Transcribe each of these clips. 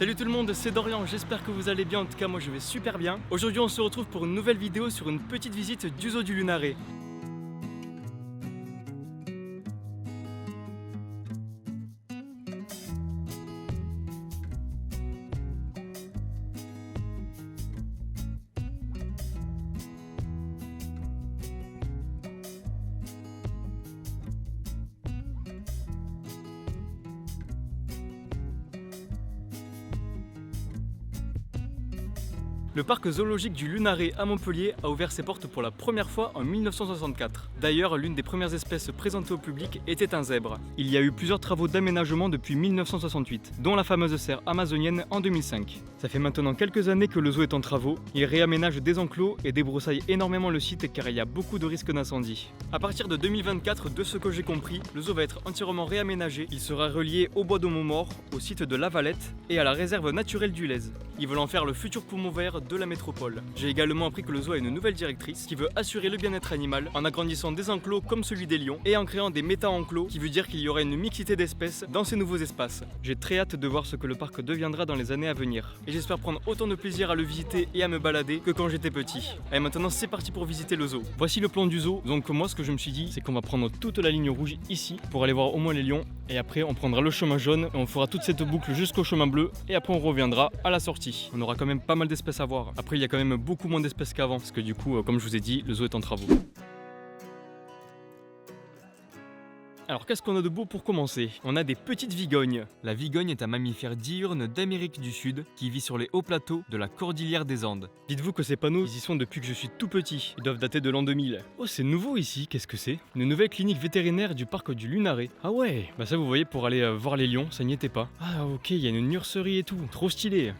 Salut tout le monde, c'est Dorian, j'espère que vous allez bien, en tout cas moi je vais super bien. Aujourd'hui on se retrouve pour une nouvelle vidéo sur une petite visite du zoo du Lunaret. Le parc zoologique du Lunaret à Montpellier a ouvert ses portes pour la première fois en 1964. D'ailleurs, l'une des premières espèces présentées au public était un zèbre. Il y a eu plusieurs travaux d'aménagement depuis 1968, dont la fameuse serre amazonienne en 2005. Ça fait maintenant quelques années que le zoo est en travaux. Il réaménage des enclos et débroussaille énormément le site car il y a beaucoup de risques d'incendie. À partir de 2024, de ce que j'ai compris, le zoo va être entièrement réaménagé. Il sera relié au bois de Montmort, au site de La Valette et à la réserve naturelle du Lez. Ils veulent en faire le futur poumon vert de la métropole. J'ai également appris que le zoo a une nouvelle directrice qui veut assurer le bien-être animal en agrandissant des enclos comme celui des lions et en créant des méta-enclos qui veut dire qu'il y aura une mixité d'espèces dans ces nouveaux espaces. J'ai très hâte de voir ce que le parc deviendra dans les années à venir. Et j'espère prendre autant de plaisir à le visiter et à me balader que quand j'étais petit. Allez, maintenant c'est parti pour visiter le zoo. Voici le plan du zoo. Donc moi ce que je me suis dit c'est qu'on va prendre toute la ligne rouge ici pour aller voir au moins les lions et après on prendra le chemin jaune et on fera toute cette boucle jusqu'au chemin bleu et après on reviendra à la sortie. On aura quand même pas mal d'espèces à voir. Après il y a quand même beaucoup moins d'espèces qu'avant parce que du coup comme je vous ai dit le zoo est en travaux. Alors qu'est-ce qu'on a de beau pour commencer? On a des petites vigognes. La vigogne est un mammifère diurne d'Amérique du Sud qui vit sur les hauts plateaux de la cordillère des Andes. Dites-vous que ces panneaux, ils y sont depuis que je suis tout petit. Ils doivent dater de l'an 2000. Oh, c'est nouveau ici, qu'est-ce que c'est? Une nouvelle clinique vétérinaire du parc du Lunaret. Ah ouais, bah ça vous voyez pour aller voir les lions, ça n'y était pas. Ah ok, il y a une nurserie et tout, trop stylé.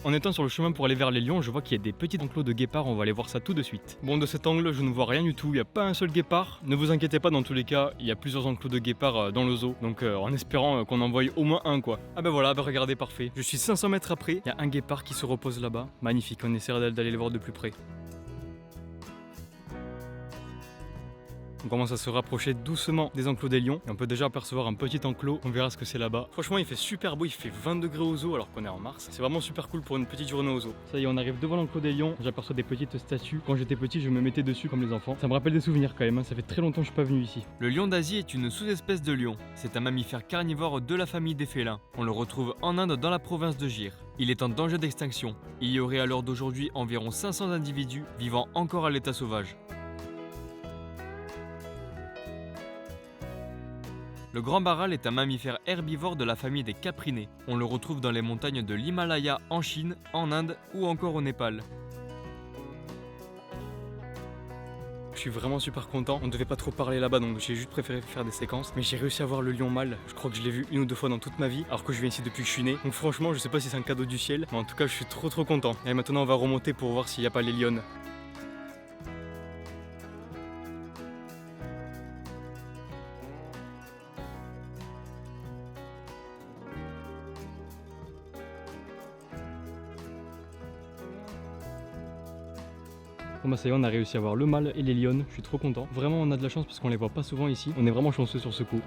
En étant sur le chemin pour aller vers les lions, je vois qu'il y a des petits enclos de guépards, on va aller voir ça tout de suite. Bon, de cet angle, je ne vois rien du tout, il n'y a pas un seul guépard. Ne vous inquiétez pas, dans tous les cas, il y a plusieurs enclos de guépards dans le zoo. Donc en espérant qu'on en voie au moins un quoi. Ah bah voilà, bah regardez, parfait. Je suis 500 mètres après, il y a un guépard qui se repose là-bas. Magnifique, on essaiera d'aller le voir de plus près. On commence à se rapprocher doucement des enclos des lions et on peut déjà apercevoir un petit enclos, on verra ce que c'est là-bas. Franchement il fait super beau, il fait 20 degrés au zoo alors qu'on est en mars. C'est vraiment super cool pour une petite journée au zoo. Ça y est, on arrive devant l'enclos des lions, j'aperçois des petites statues. Quand j'étais petit je me mettais dessus comme les enfants. Ça me rappelle des souvenirs quand même, ça fait très longtemps que je suis pas venu ici. Le lion d'Asie est une sous-espèce de lion. C'est un mammifère carnivore de la famille des félins. On le retrouve en Inde dans la province de Gir. Il est en danger d'extinction. Il y aurait à l'heure d'aujourd'hui environ 500 individus vivant encore à l'état sauvage. Le grand baral est un mammifère herbivore de la famille des caprinés. On le retrouve dans les montagnes de l'Himalaya en Chine, en Inde ou encore au Népal. Je suis vraiment super content, on ne devait pas trop parler là-bas donc j'ai juste préféré faire des séquences. Mais j'ai réussi à voir le lion mâle, je crois que je l'ai vu une ou deux fois dans toute ma vie alors que je viens ici depuis que je suis né. Donc franchement je sais pas si c'est un cadeau du ciel, mais en tout cas je suis trop content. Et maintenant on va remonter pour voir s'il n'y a pas les lionnes. Bon bah ça y est, on a réussi à voir le mâle et les lionnes, je suis trop content. Vraiment on a de la chance parce qu'on les voit pas souvent ici, on est vraiment chanceux sur ce coup.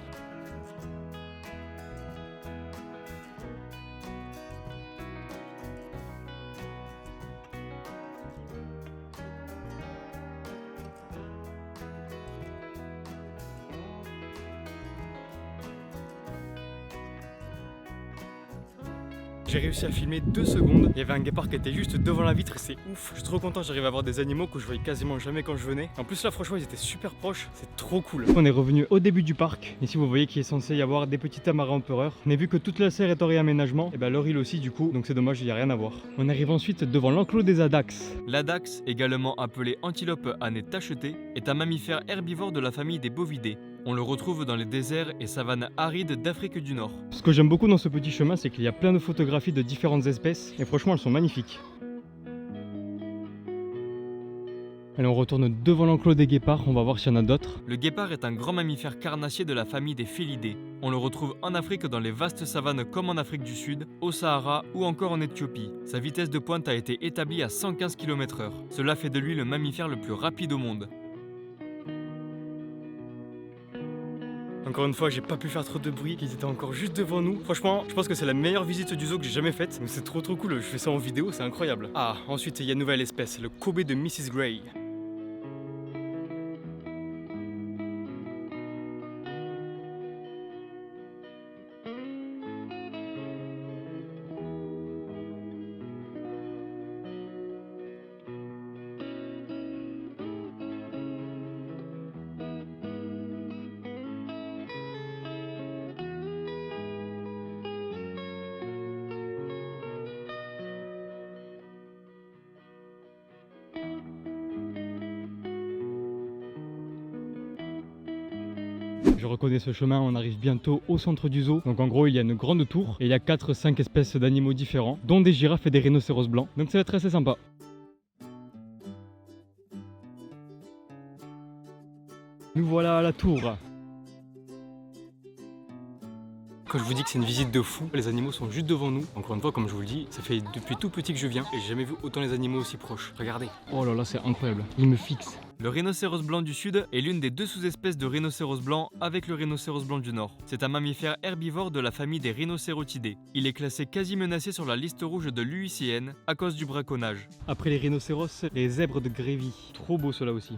J'ai réussi à filmer 2 secondes, il y avait un guépard qui était juste devant la vitre et c'est ouf. Je suis trop content, j'arrive à voir des animaux que je voyais quasiment jamais quand je venais. En plus là franchement ils étaient super proches, c'est trop cool. On est revenu au début du parc, ici vous voyez qu'il est censé y avoir des petits tamaris empereurs. Mais vu que toute la serre est en réaménagement, et bah leur île aussi du coup, donc c'est dommage, il n'y a rien à voir. On arrive ensuite devant l'enclos des adax. L'adax, également appelé antilope à nez tacheté, est un mammifère herbivore de la famille des bovidés. On le retrouve dans les déserts et savanes arides d'Afrique du Nord. Ce que j'aime beaucoup dans ce petit chemin, c'est qu'il y a plein de photographies de différentes espèces et franchement elles sont magnifiques. Allez, on retourne devant l'enclos des guépards, on va voir s'il y en a d'autres. Le guépard est un grand mammifère carnassier de la famille des félidés. On le retrouve en Afrique dans les vastes savanes comme en Afrique du Sud, au Sahara ou encore en Éthiopie. Sa vitesse de pointe a été établie à 115 km/h. Cela fait de lui le mammifère le plus rapide au monde. Encore une fois, j'ai pas pu faire trop de bruit, ils étaient encore juste devant nous. Franchement, je pense que c'est la meilleure visite du zoo que j'ai jamais faite. Mais c'est trop cool, je fais ça en vidéo, c'est incroyable. Ah, ensuite il y a une nouvelle espèce, le Kobe de Mrs. Gray. Je reconnais ce chemin, on arrive bientôt au centre du zoo. Donc en gros il y a une grande tour et il y a 4-5 espèces d'animaux différents, dont des girafes et des rhinocéros blancs. Donc ça va être assez sympa. Nous voilà à la tour. Quand je vous dis que c'est une visite de fou, les animaux sont juste devant nous. Encore une fois, comme je vous le dis, ça fait depuis tout petit que je viens et j'ai jamais vu autant les animaux aussi proches. Regardez. Oh là là, c'est incroyable. Ils me fixent. Le rhinocéros blanc du sud est l'une des deux sous-espèces de rhinocéros blanc avec le rhinocéros blanc du nord. C'est un mammifère herbivore de la famille des rhinocérotidés. Il est classé quasi menacé sur la liste rouge de l'UICN à cause du braconnage. Après les rhinocéros, les zèbres de Grévy. Trop beau cela aussi.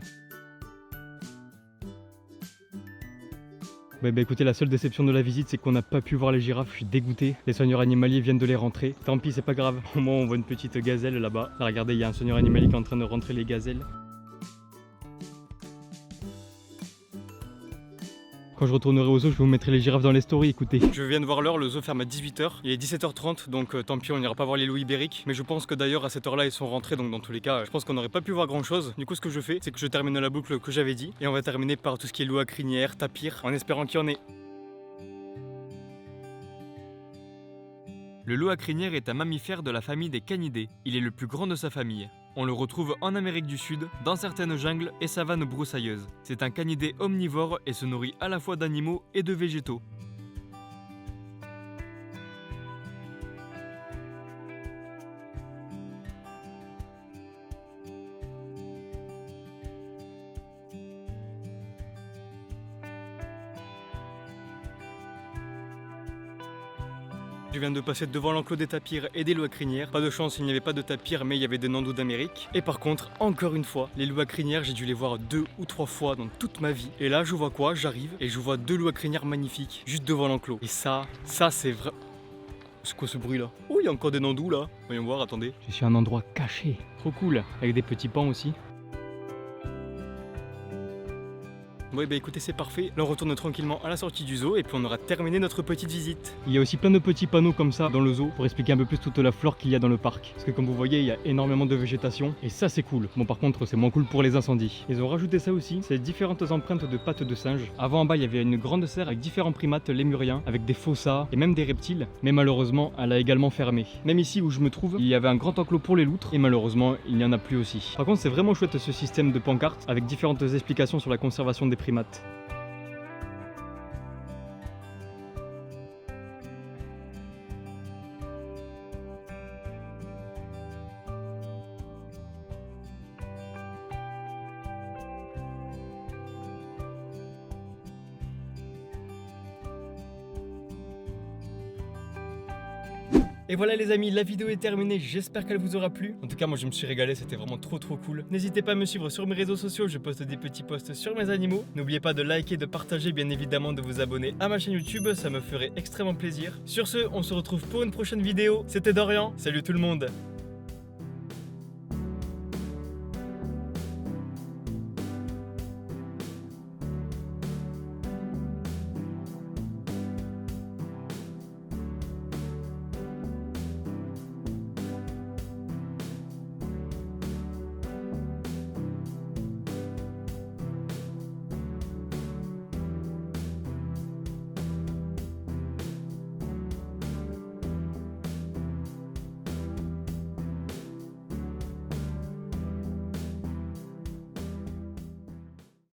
Bah écoutez, la seule déception de la visite, c'est qu'on n'a pas pu voir les girafes, je suis dégoûté. Les soigneurs animaliers viennent de les rentrer. Tant pis, c'est pas grave. Au moins, on voit une petite gazelle là-bas. Là, regardez, il y a un soigneur animalier qui est en train de rentrer les gazelles. Quand je retournerai au zoo, je vous mettrai les girafes dans les stories, écoutez. Je viens de voir l'heure, le zoo ferme à 18 h. Il est 17 h 30, donc tant pis, on n'ira pas voir les loups ibériques. Mais je pense que d'ailleurs, à cette heure-là, ils sont rentrés, donc dans tous les cas, je pense qu'on n'aurait pas pu voir grand-chose. Du coup, ce que je fais, c'est que je termine la boucle que j'avais dit. Et on va terminer par tout ce qui est loup à crinière, tapir, en espérant qu'il y en ait. Le loup à crinière est un mammifère de la famille des canidés. Il est le plus grand de sa famille. On le retrouve en Amérique du Sud, dans certaines jungles et savanes broussailleuses. C'est un canidé omnivore et se nourrit à la fois d'animaux et de végétaux. Je viens de passer devant l'enclos des tapirs et des loups à crinière. Pas de chance, il n'y avait pas de tapirs, mais il y avait des nandous d'Amérique. Et par contre, encore une fois, les loups à crinière, j'ai dû les voir 2 ou 3 fois dans toute ma vie. Et là, je vois quoi? J'arrive et je vois 2 loups à crinière magnifiques, juste devant l'enclos. Et ça c'est vrai. C'est quoi ce bruit là? Oh, il y a encore des nandous là. Voyons voir, attendez. Je suis à un endroit caché. Trop cool. Avec des petits pans aussi. Ouais bah écoutez, c'est parfait, là on retourne tranquillement à la sortie du zoo et puis on aura terminé notre petite visite. Il y a aussi plein de petits panneaux comme ça dans le zoo pour expliquer un peu plus toute la flore qu'il y a dans le parc. Parce que comme vous voyez, il y a énormément de végétation et ça c'est cool. Bon par contre c'est moins cool pour les incendies. Ils ont rajouté ça aussi, c'est différentes empreintes de pattes de singe. Avant en bas il y avait une grande serre avec différents primates lémuriens, avec des fossas et même des reptiles. Mais malheureusement elle a également fermé. Même ici où je me trouve, il y avait un grand enclos pour les loutres et malheureusement il n'y en a plus aussi. Par contre c'est vraiment chouette ce système de pancartes avec différentes explications sur la conservation des primates. Et voilà les amis, la vidéo est terminée, j'espère qu'elle vous aura plu. En tout cas moi je me suis régalé, c'était vraiment trop cool. N'hésitez pas à me suivre sur mes réseaux sociaux, je poste des petits posts sur mes animaux. N'oubliez pas de liker, de partager, bien évidemment de vous abonner à ma chaîne YouTube, ça me ferait extrêmement plaisir. Sur ce, on se retrouve pour une prochaine vidéo. C'était Dorian, salut tout le monde.